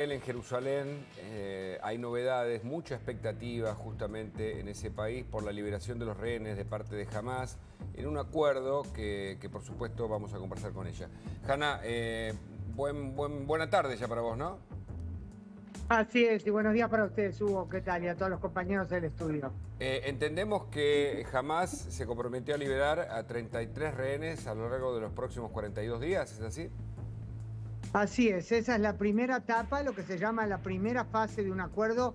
En Jerusalén hay novedades, mucha expectativa justamente en ese país por la liberación de los rehenes de parte de Hamás, en un acuerdo que por supuesto vamos a conversar con ella. Hanna, buena tarde ya para vos, ¿no? Así es, y buenos días para ustedes, Hugo, ¿qué tal? Y a todos los compañeros del estudio. Entendemos que Hamás se comprometió a liberar a 33 rehenes a lo largo de los próximos 42 días, ¿es así? Así es, esa es la primera etapa, lo que se llama la primera fase de un acuerdo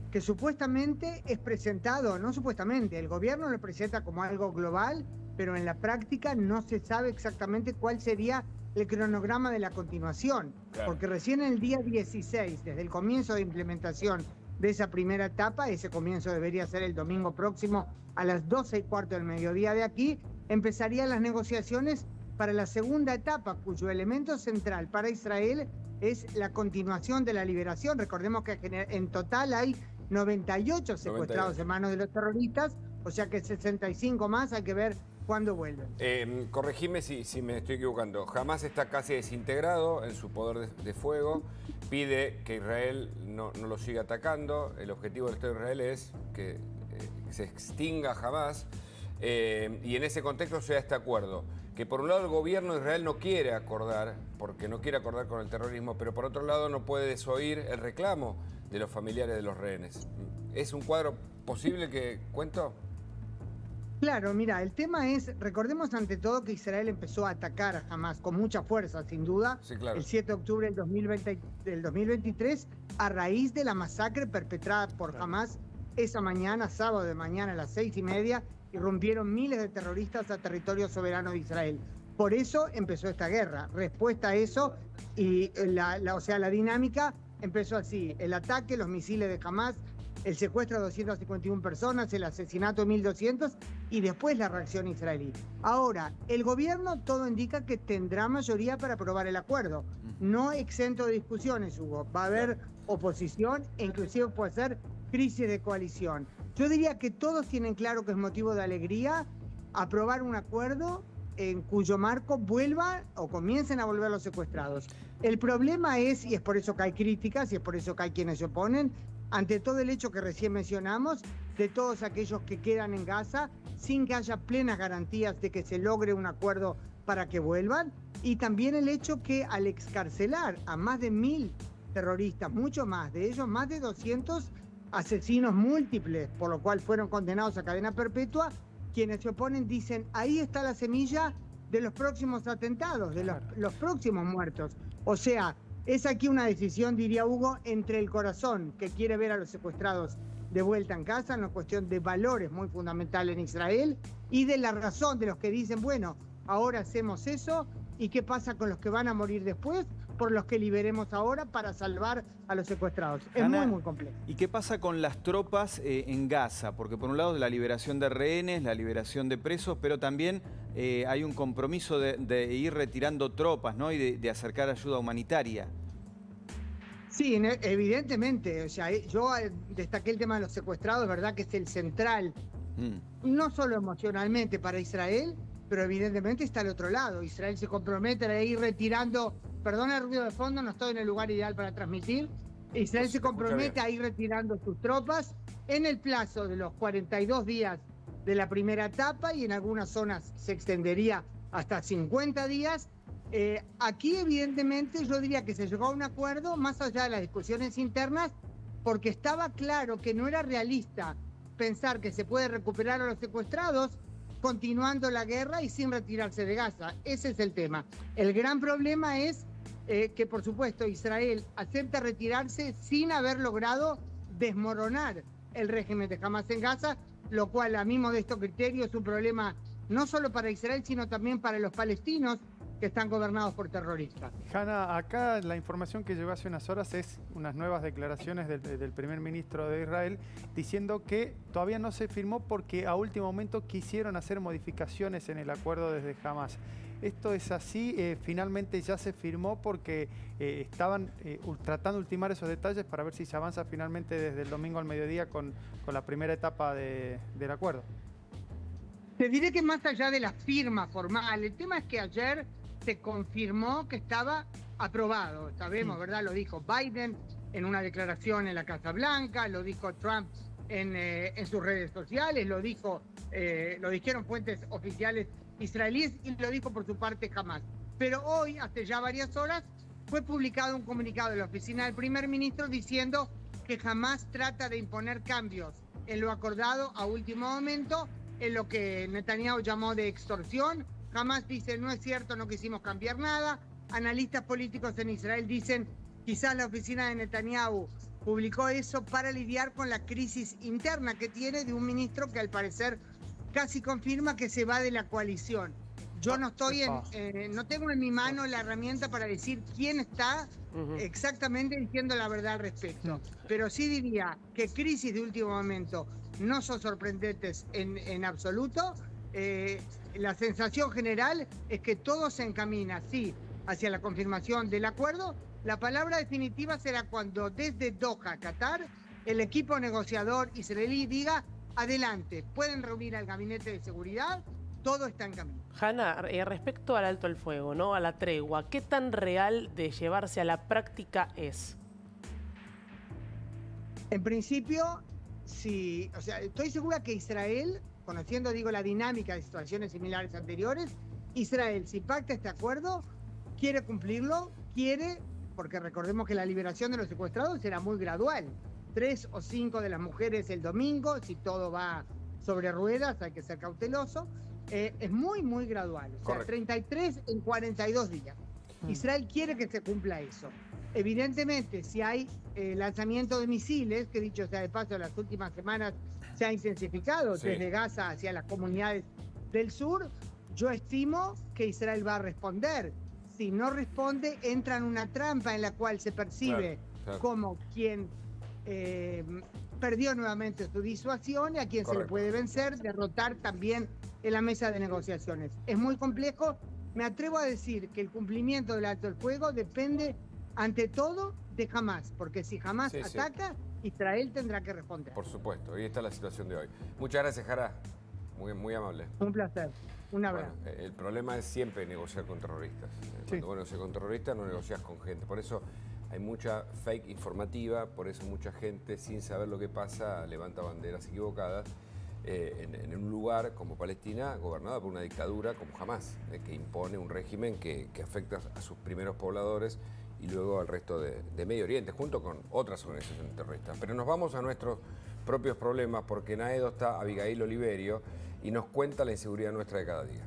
que supuestamente es presentado, no supuestamente, el gobierno lo presenta como algo global, pero en la práctica no se sabe exactamente cuál sería el cronograma de la continuación, Claro. porque recién el día 16, desde el comienzo de implementación de esa primera etapa, ese comienzo debería ser el domingo próximo a las 12:15 del mediodía de aquí, empezarían las negociaciones para la segunda etapa, cuyo elemento central para Israel es la continuación de la liberación. Recordemos que en total hay 98 secuestrados 98. en manos de los terroristas, o sea que 65 más, hay que ver cuándo vuelven. Corregime si me estoy equivocando. Hamás está casi desintegrado en su poder de fuego, pide que Israel no lo siga atacando. El objetivo del Estado de Israel es que se extinga Hamás. Y en ese contexto se da este acuerdo, que por un lado el gobierno de Israel no quiere acordar, porque no quiere acordar con el terrorismo, pero por otro lado no puede desoír el reclamo de los familiares de los rehenes. ¿Es un cuadro posible que cuento? Claro, mira, el tema es, recordemos ante todo que Israel empezó a atacar a Hamás con mucha fuerza, sin duda, Sí, claro. el 7 de octubre del 2023, a raíz de la masacre perpetrada por Hamás esa mañana, sábado de mañana a las 6:30, irrumpieron miles de terroristas a territorio soberano de Israel. Por eso empezó esta guerra. Respuesta a eso, y la dinámica empezó así: el ataque, los misiles de Hamás, el secuestro de 251 personas, el asesinato de 1.200 y después la reacción israelí. Ahora, el gobierno todo indica que tendrá mayoría para aprobar el acuerdo. No exento de discusiones, Hugo. Va a haber oposición e inclusive puede ser crisis de coalición. Yo diría que todos tienen claro que es motivo de alegría aprobar un acuerdo en cuyo marco vuelvan o comiencen a volver los secuestrados. El problema es, y es por eso que hay críticas, y es por eso que hay quienes se oponen, ante todo el hecho que recién mencionamos, de todos aquellos que quedan en Gaza, sin que haya plenas garantías de que se logre un acuerdo para que vuelvan, y también el hecho que al excarcelar a más de 1.000 terroristas, mucho más, de ellos más de 200 asesinos múltiples, por lo cual fueron condenados a cadena perpetua, quienes se oponen dicen, ahí está la semilla de los próximos atentados, de los próximos muertos. O sea, es aquí una decisión, diría Hugo, entre el corazón que quiere ver a los secuestrados de vuelta en casa, una cuestión de valores muy fundamental en Israel, y de la razón de los que dicen, bueno, ahora hacemos eso, ¿y qué pasa con los que van a morir después? Por los que liberemos ahora para salvar a los secuestrados. Hanna, es muy complejo. ¿Y qué pasa con las tropas en Gaza? Porque por un lado la liberación de rehenes, la liberación de presos, pero también hay un compromiso de ir retirando tropas, ¿no? Y de acercar ayuda humanitaria. Sí, evidentemente. O sea, yo destaqué el tema de los secuestrados, ¿verdad? Que es el central, no solo emocionalmente para Israel, pero evidentemente está al otro lado. Israel se compromete a ir retirando, perdona el ruido de fondo, no estoy en el lugar ideal para transmitir. Israel se compromete a ir retirando sus tropas en el plazo de los 42 días de la primera etapa, y en algunas zonas se extendería hasta 50 días. Aquí evidentemente yo diría que se llegó a un acuerdo más allá de las discusiones internas, porque estaba claro que no era realista pensar que se puede recuperar a los secuestrados continuando la guerra y sin retirarse de Gaza. Ese es el tema. El gran problema es que, por supuesto, Israel acepta retirarse sin haber logrado desmoronar el régimen de Hamás en Gaza, lo cual, a mi modesto criterio, es un problema no solo para Israel, sino también para los palestinos, que están gobernados por terroristas. Hanna, acá la información que llegó hace unas horas es unas nuevas declaraciones del primer ministro de Israel diciendo que todavía no se firmó porque a último momento quisieron hacer modificaciones en el acuerdo desde Hamás. ¿Esto es así? ¿Finalmente ya se firmó porque estaban tratando de ultimar esos detalles para ver si se avanza finalmente desde el domingo al mediodía con la primera etapa del acuerdo? Te diré que más allá de la firma formal, el tema es que ayer se confirmó que estaba aprobado, sabemos, ¿verdad? Lo dijo Biden en una declaración en la Casa Blanca, lo dijo Trump en sus redes sociales, lo dijeron fuentes oficiales israelíes y lo dijo por su parte Hamás. Pero hoy, hace ya varias horas, fue publicado un comunicado de la oficina del primer ministro diciendo que Hamás trata de imponer cambios en lo acordado a último momento, en lo que Netanyahu llamó de extorsión. Hamás dice, no es cierto, no quisimos cambiar nada. Analistas políticos en Israel dicen, quizás la oficina de Netanyahu publicó eso para lidiar con la crisis interna que tiene de un ministro que al parecer casi confirma que se va de la coalición. Yo no estoy no tengo en mi mano la herramienta para decir quién está exactamente diciendo la verdad al respecto. Pero sí diría que crisis de último momento no son sorprendentes en absoluto. La sensación general es que todo se encamina, sí, hacia la confirmación del acuerdo. La palabra definitiva será cuando desde Doha, Qatar, el equipo negociador israelí diga, adelante, pueden reunir al gabinete de seguridad, todo está en camino. Hanna, respecto al alto el fuego, ¿no? A la tregua, ¿qué tan real de llevarse a la práctica es? En principio, sí, o sea, estoy segura que Israel, conociendo, digo, la dinámica de situaciones similares anteriores, Israel, si pacta este acuerdo, quiere cumplirlo, porque recordemos que la liberación de los secuestrados será muy gradual. 3 o 5 de las mujeres el domingo, si todo va sobre ruedas, hay que ser cauteloso. Es muy, muy gradual. O sea, 33 en 42 días. Israel quiere que se cumpla eso. Evidentemente, si hay lanzamiento de misiles, que dicho sea de paso, en las últimas semanas se ha intensificado desde Gaza hacia las comunidades del sur, yo estimo que Israel va a responder. Si no responde, entra en una trampa en la cual se percibe como quien perdió nuevamente su disuasión y a quien se le puede vencer, derrotar también en la mesa de negociaciones. Es muy complejo. Me atrevo a decir que el cumplimiento del alto el fuego depende ante todo de Hamás, porque si Hamás ataca, Israel tendrá que responder. Por supuesto, ahí está la situación de hoy. Muchas gracias, Jara. Muy, muy amable. Un placer. Un abrazo. Bueno, el problema es siempre negociar con terroristas. Cuando negocias con terroristas no negocias con gente. Por eso hay mucha fake informativa, por eso mucha gente sin saber lo que pasa levanta banderas equivocadas en un lugar como Palestina gobernada por una dictadura como Hamás, que impone un régimen que afecta a sus primeros pobladores y luego al resto de Medio Oriente, junto con otras organizaciones terroristas. Pero nos vamos a nuestros propios problemas porque en Aedo está Abigail Oliverio y nos cuenta la inseguridad nuestra de cada día.